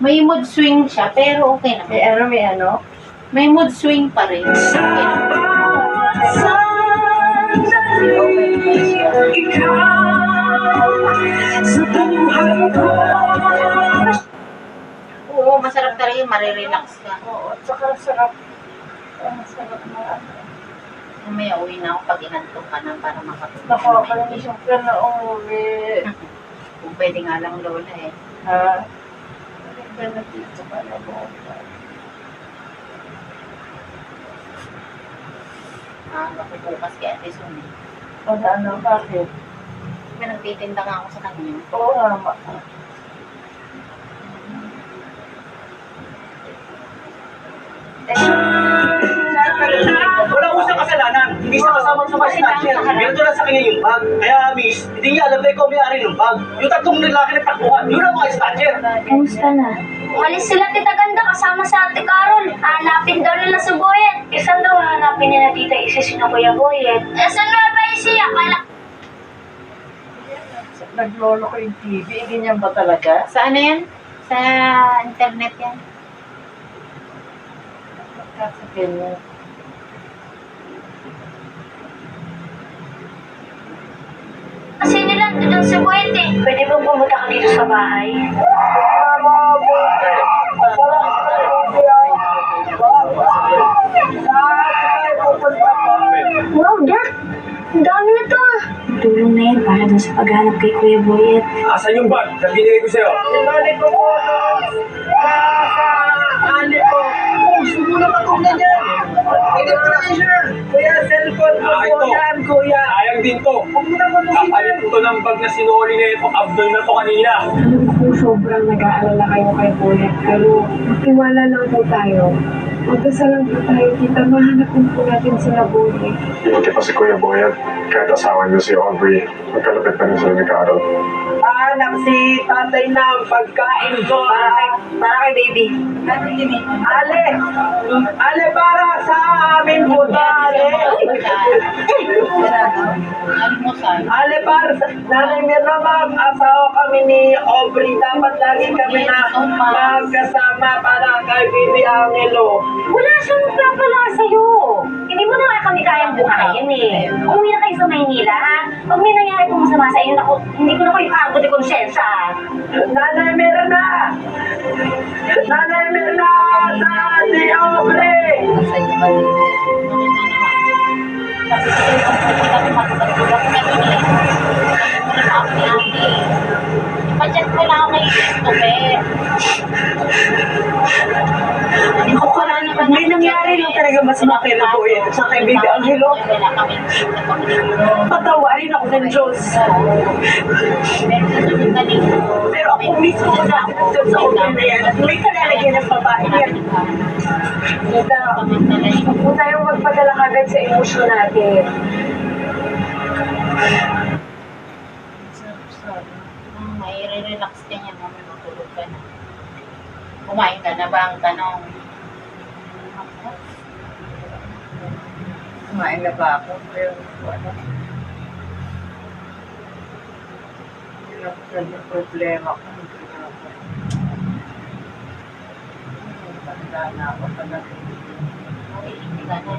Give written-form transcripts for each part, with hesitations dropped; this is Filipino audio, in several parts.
May mood swing siya, pero okay naman. May ano? May mood swing pa rin. Okay naman. Oo, masarap talaga yung marirelax ka. Oo, tsaka sarap. Sarap na. May uwi na ako pag inantok ka na para makatulog. Nakakalimutan ka na umuwi. Kung pwede nga lang lola eh. Ha? Hindi na dito ka na mo. Nakubukas kay Ate Sun eh. Ano, bakit? May nagtitinda nga ako sa kanya. Oo nga. Wala ko siyang kasalanan. Hindi siya kasama sa mga snatcher. Binto lang sa kanya yung bag. Kaya miss, hindi niya alam na ikaw may-ari ng bag. Yung tatlong lalaki na takbuhan, yun ang mga snatcher. Kamusta na? Umalis sila, Tita Ganda, kasama sa Ate Carol. Hanapin daw nila si Boyet. Isan daw hanapin nila Tita Isis na Kuya Boyet. Isan nga ba siya? Naglolo ko yung TV. Ganyan ba talaga? Sa ano yan? Sa internet yan. Kasi ganyan. Kasi nila, doon si Boyet eh. Pwede bang pumunta ka dito sa bahay? Wow, Dad! Ang dami na to ah! Tulong na yan para dun sa paghanap kay Kuya Boyet. Asan yung bag? Binigay ko sa'yo. Sinali ko po ani ko. Gusto mo na matulad yan. Hindi ko na sure. Kuya, cellphone ko po ito. yan, kuya. Sayang din to. Huwag mo na matulad Kapalit ko ng bag na sinuli na ito. Abdol na to kanina. Alam ko sobrang nag-aalala kayo kay Boyet, pero magtiwala lang po tayo. Magdasal lang po tayo, tita. Mahanapin po natin sila Boyet. Buti pa si Kuya Boyet, kahit asawa niyo si Aubrey, magkalapit pa rin sila nag-aaral. Anak si tatay na ang pagkain ko. Para kay baby. Ale! Ale para sa amin po, Ale! Almusal. Ale para sa nanay Mirna, mag-asawa kami ni Aubrey. Dapat lagi kami na magkasama para kay Bibi Angelo. Wala siyang magpapala sa'yo. Hindi mo na nga kami kayang buhayin eh. Umuwi na kayo sa Maynila, ha? Pag may nangyari pong masama sa inyo, hindi ko na kayo kaagod ng konsyensya, ha? Nanay Mirna! Nanay Mirna! Sa si Aubrey! Masaya ba din? Sabi ko kayo, kung pupunta ko matutulog ka dun eh. Sabi ko na ate. Ipachat ko lang ako kay Christopher. Hindi ko pala naman. May nangyari lang talaga masama kay na Boyet at sa kay Bibi Angelo. Wala kaming Patawarin ako ng Diyos. Pero ako mismo na sa Aubrey na yan at may kalalagyan ng babae yan. Tita, huwag po tayong magpadala kagad sa emosyon natin. May relax ka niya, mamay matulog ka na. Kumain ka na ba ang tanong? Kumain na ba ako? Pero ano? Yun ang problema ko. Tanda na ako talaga. Okay, hindi ka na.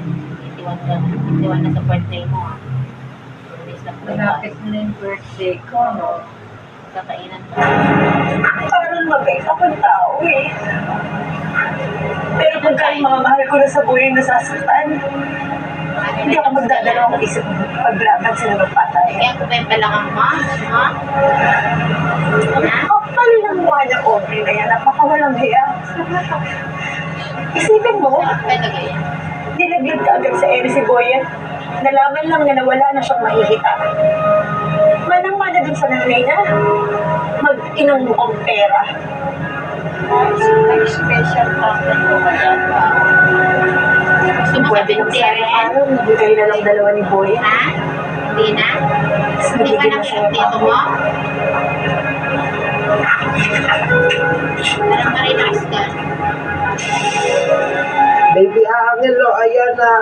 81 ka na. 81 na sa birthday mo ah. Days na po. Malapit na yung birthday ko, no? Kakainan ka. Parang mabait akong tao eh. Pero pagka yung mga mahal ko na sa buhay nasasaktan, hindi ako magdadalawang isip paglaban sila magpatay. Kaya kumemba lang ang ma. Ha? Kapal ng mukha niya, Aubrey na yan. Napakawalang hiya. Isipin mo, Talaga yan. nilaglag ka agad sa ere si Boyet. Nalaman lang na nawala na siyang mahihita. Manang-mana dun sa nanay na mag-inang mukhang pera. May special content ko kaya ba? Gusto mo Pwede sabihin nang si sa araw, nabigay na lang dalawa ni Boyet. Ha? Hindi na? Hindi ka nang dito mo? Parang marinas ka. Baby Angelo, ayan na.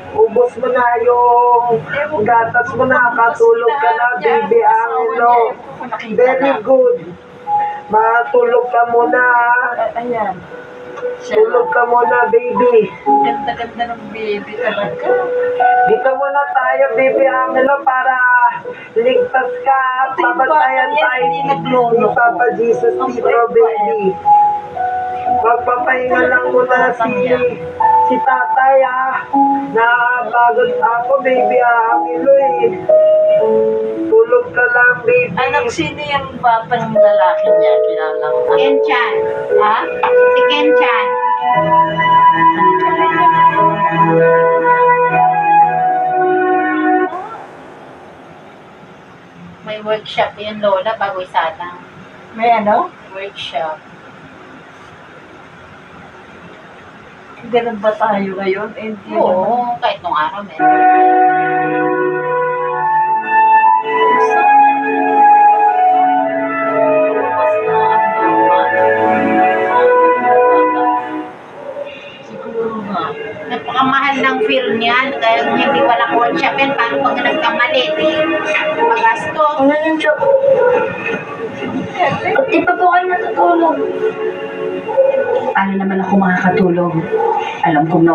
Ubos mo na yung gatas mo na. Katulog ka na, Baby Angelo. Very good. tulog ka muna. Ayan. Tulog ka muna, baby. Ganda-ganda ng baby talaga. Dito muna tayo, baby Angelo, para ligtas ka at Ito yung pabantayan bata yan, tayo hindi ni naglolo. Papa Jesus dito, baby. Magpapahinga lang muna si tatay, Napagod ako, baby Angelo, Tulog ka lang, baby. Anak, sino yung batang lalaki niya? Kilala ko. Ken-chan. Ha? Si Ken-chan. May workshop yun, Lola, bago isalang. May ano? Workshop. Ganun ba tayo ngayon? Eh, hindi naman. Oo, kahit nung araw meron. Mas na ang bata. Siguro nga. Napakamahal ng film niyan, kaya kung hindi walang workshop yan, paano pag nagkamali, magasto. Ano yung job? At di pa po kayo natutulog. Paano naman ako makakatulog? Alam kong